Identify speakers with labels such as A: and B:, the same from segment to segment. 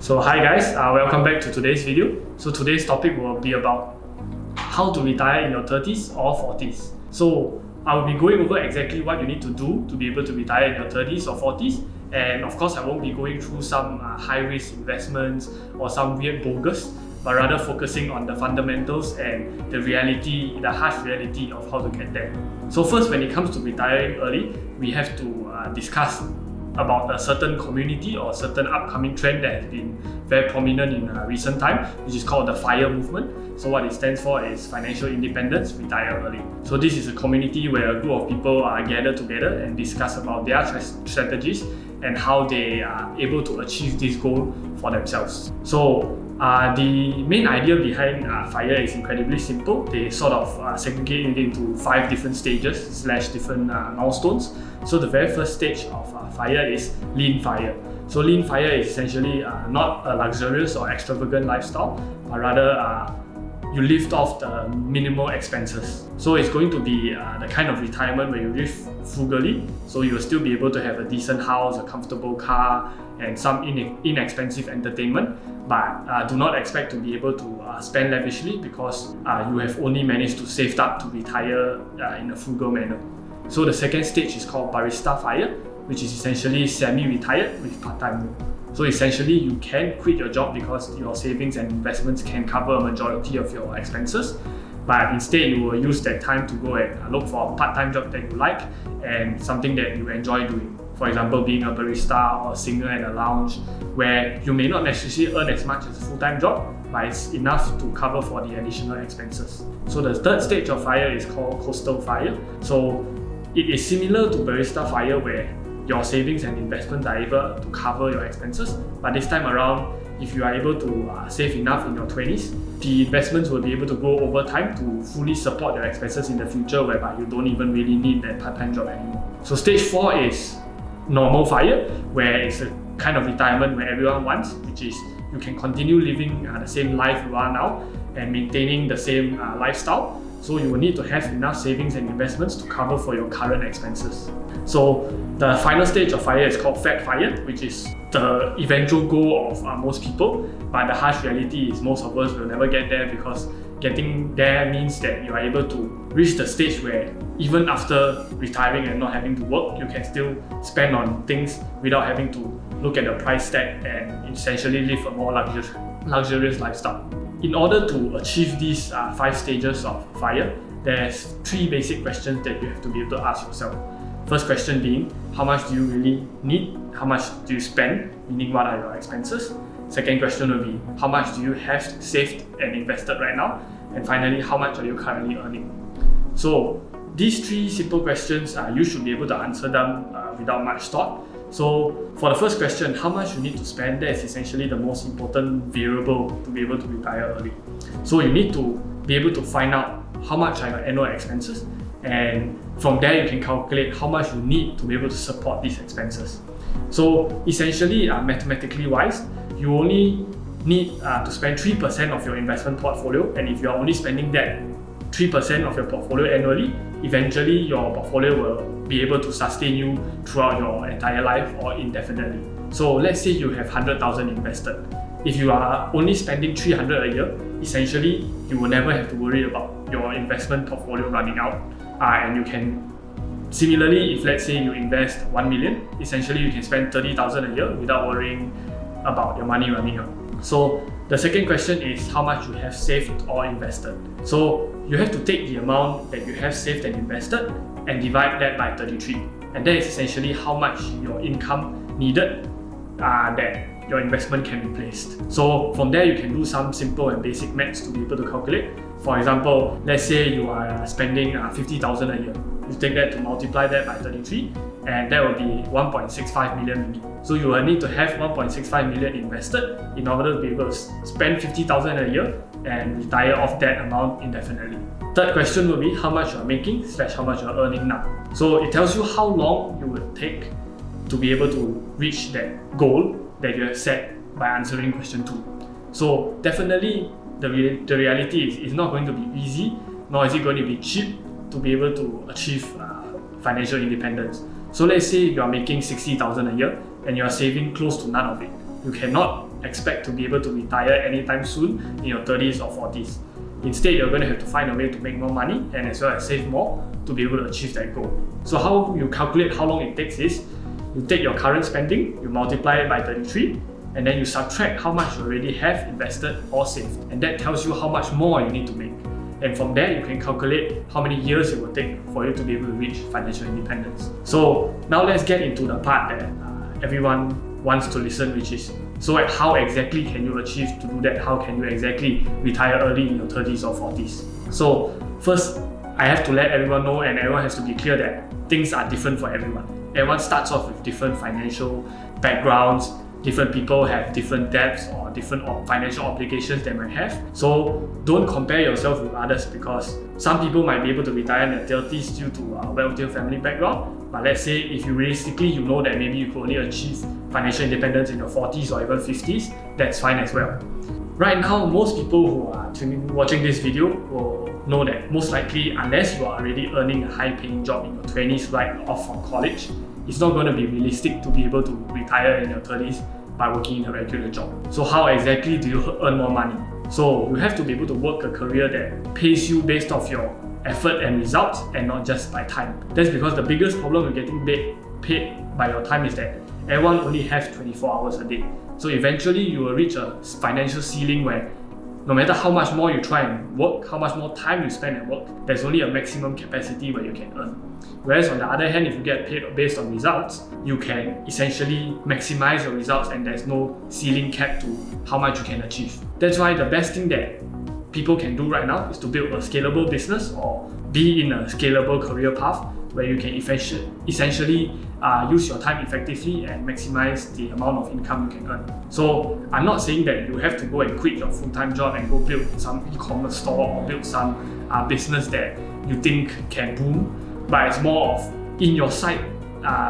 A: So hi guys, welcome back to today's video. So today's topic will be about how to retire in your 30s or 40s. So I will be going over exactly what you need to do to be able to retire in your 30s or 40s. And of course, I won't be going through some high-risk investments or some weird bogus, but rather focusing on the fundamentals and the reality, the harsh reality of how to get there. So first, when it comes to retiring early, we have to discuss about a certain community or a certain upcoming trend that has been very prominent in recent time, which is called the FIRE movement. So what it stands for is Financial Independence, Retire Early. So this is a community where a group of people are gathered together and discuss about their strategies and how they are able to achieve this goal for themselves. So the main idea behind FIRE is incredibly simple. They sort of segregate it into 5 different stages / different milestones. So the very first stage of FIRE is Lean FIRE. So Lean FIRE is essentially not a luxurious or extravagant lifestyle, but rather you live off the minimal expenses. So it's going to be the kind of retirement where you live frugally, so you'll still be able to have a decent house, a comfortable car, and some inexpensive entertainment, but do not expect to be able to spend lavishly because you have only managed to save up to retire in a frugal manner. So the second stage is called Barista FIRE, which is essentially semi-retired with part-time work. So essentially, you can quit your job because your savings and investments can cover a majority of your expenses, but instead you will use that time to go and look for a part-time job that you like and something that you enjoy doing. For example, being a barista or a singer in a lounge, where you may not necessarily earn as much as a full-time job, but it's enough to cover for the additional expenses. So the third stage of FIRE is called Coastal FIRE. So it is similar to Barista FIRE, where your savings and investments are able to cover your expenses, but this time around, if you are able to save enough in your 20s, the investments will be able to grow over time to fully support your expenses in the future, whereby you don't even really need that part-time job anymore. So stage 4 is Normal FIRE, where it's a kind of retirement where everyone wants, which is you can continue living the same life you are now and maintaining the same lifestyle. So you will need to have enough savings and investments to cover for your current expenses. So the final stage of FIRE is called Fat FIRE, which is the eventual goal of most people. But the harsh reality is most of us will never get there, because getting there means that you are able to reach the stage where even after retiring and not having to work, you can still spend on things without having to look at the price tag and essentially live a more luxurious lifestyle. In order to achieve these 5 stages of FIRE, there's 3 basic questions that you have to be able to ask yourself. First question being, how much do you really need? How much do you spend? Meaning, what are your expenses? Second question will be, how much do you have saved and invested right now? And finally, how much are you currently earning? So these 3 simple questions, you should be able to answer them without much thought. So for the first question, how much you need to spend, that is essentially the most important variable to be able to retire early. So you need to be able to find out how much are your annual expenses, and from there you can calculate how much you need to be able to support these expenses. So essentially, mathematically wise, you only need to spend 3% of your investment portfolio, and if you are only spending that 3% of your portfolio annually, eventually your portfolio will be able to sustain you throughout your entire life or indefinitely. So let's say you have 100,000 invested. If you are only spending 300 a year, essentially you will never have to worry about your investment portfolio running out. And you can, similarly, if let's say you invest 1 million, essentially you can spend 30,000 a year without worrying about your money running out. So the second question is how much you have saved or invested. So you have to take the amount that you have saved and invested and divide that by 33. And that is essentially how much your income needed that your investment can be placed. So from there, you can do some simple and basic maths to be able to calculate. For example, let's say you are spending 50,000 a year. You take that to multiply that by 33, and that will be 1.65 million ringgit. So you will need to have 1.65 million invested in order to be able to spend 50,000 a year and retire off that amount indefinitely. Third question will be how much you are making / how much you are earning now. So it tells you how long you will take to be able to reach that goal that you have set by answering question 2. So definitely the reality is it's not going to be easy, nor is it going to be cheap to be able to achieve financial independence. So let's say you are making 60,000 a year and you are saving close to none of it. You cannot expect to be able to retire anytime soon in your 30s or 40s. Instead, you're going to have to find a way to make more money and as well as save more to be able to achieve that goal. So how you calculate how long it takes is, you take your current spending, you multiply it by 33, and then you subtract how much you already have invested or saved. And that tells you how much more you need to make. And from there, you can calculate how many years it will take for you to be able to reach financial independence. So now let's get into the part that everyone wants to listen, which is, so how exactly can you achieve to do that? How can you exactly retire early in your 30s or 40s? So first, I have to let everyone know, and everyone has to be clear that things are different for everyone. Everyone starts off with different financial backgrounds. Different people have different debts or different financial obligations they might have. So don't compare yourself with others, because some people might be able to retire in their 30s due to a wealthier family background. But let's say if you realistically, you know that maybe you could only achieve financial independence in your 40s or even 50s, that's fine as well. Right now, most people who are watching this video will know that most likely, unless you are already earning a high-paying job in your 20s right off from college, it's not going to be realistic to be able to retire in your 30s by working in a regular job. So how exactly do you earn more money? So you have to be able to work a career that pays you based off your effort and results and not just by time. That's because the biggest problem with getting paid by your time is that everyone only has 24 hours a day. So eventually you will reach a financial ceiling where no matter how much more you try and work, how much more time you spend at work, there's only a maximum capacity where you can earn. Whereas on the other hand, if you get paid based on results, you can essentially maximize your results and there's no ceiling cap to how much you can achieve. That's why the best thing that people can do right now is to build a scalable business or be in a scalable career path where you can essentially use your time effectively and maximize the amount of income you can earn. So I'm not saying that you have to go and quit your full-time job and go build some e-commerce store or build some business that you think can boom, but it's more of in your side,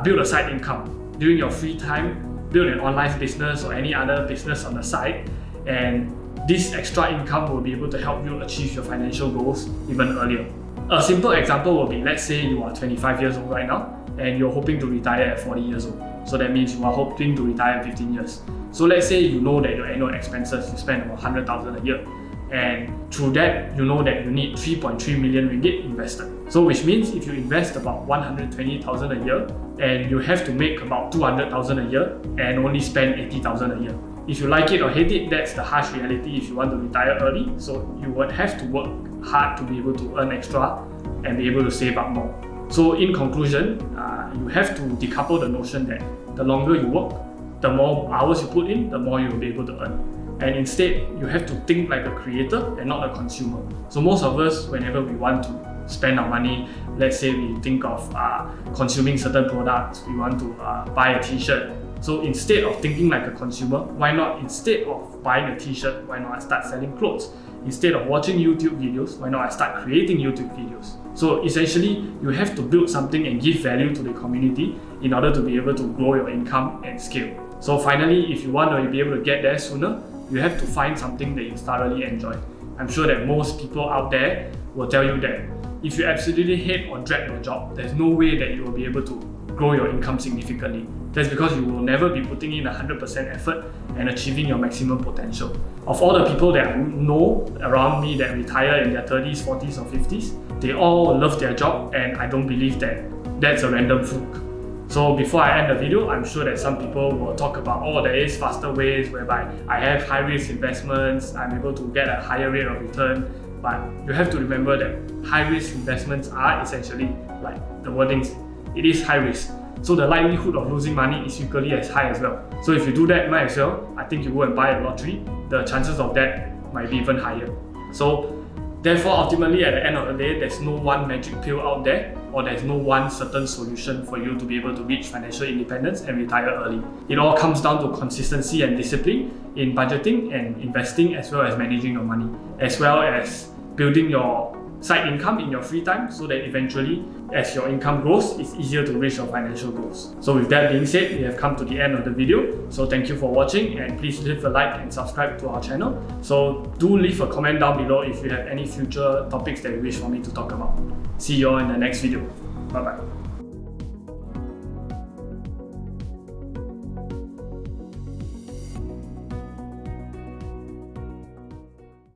A: build a side income. During your free time, build an online business or any other business on the side, and this extra income will be able to help you achieve your financial goals even earlier. A simple example will be, let's say you are 25 years old right now and you're hoping to retire at 40 years old. So that means you are hoping to retire in 15 years. So let's say you know that your annual expenses, you spend about 100,000 a year. And through that, you know that you need 3.3 million ringgit invested. So which means if you invest about 120,000 a year and you have to make about 200,000 a year and only spend 80,000 a year. If you like it or hate it, that's the harsh reality if you want to retire early. So you would have to work hard to be able to earn extra and be able to save up more. So in conclusion, you have to decouple the notion that the longer you work, the more hours you put in, the more you will be able to earn. And instead, you have to think like a creator and not a consumer. So most of us, whenever we want to spend our money, let's say we think of consuming certain products, we want to buy a t-shirt. So instead of thinking like a consumer, why not, instead of buying a t-shirt, why not I start selling clothes? Instead of watching YouTube videos, why not I start creating YouTube videos? So essentially, you have to build something and give value to the community in order to be able to grow your income and scale. So finally, if you want to be able to get there sooner, you have to find something that you thoroughly enjoy. I'm sure that most people out there will tell you that if you absolutely hate or dread your job, there's no way that you will be able to grow your income significantly. That's because you will never be putting in 100% effort and achieving your maximum potential. Of all the people that I know around me that retire in their 30s, 40s or 50s, they all love their job, and I don't believe that that's a random fluke. So before I end the video, I'm sure that some people will talk about, oh, there is faster ways whereby I have high risk investments, I'm able to get a higher rate of return. But you have to remember that high risk investments are essentially like the wordings, it is high risk. So the likelihood of losing money is equally as high as well. So if you do that, might as well, I think you go and buy a lottery, the chances of that might be even higher. So therefore, ultimately at the end of the day, there's no one magic pill out there, or there's no one certain solution for you to be able to reach financial independence and retire early. It all comes down to consistency and discipline in budgeting and investing, as well as managing your money, as well as building your side income in your free time, so that eventually, as your income grows, it's easier to reach your financial goals. So with that being said, we have come to the end of the video. So thank you for watching, and please leave a like and subscribe to our channel. So do leave a comment down below if you have any future topics that you wish for me to talk about. See you all in the next video. Bye bye.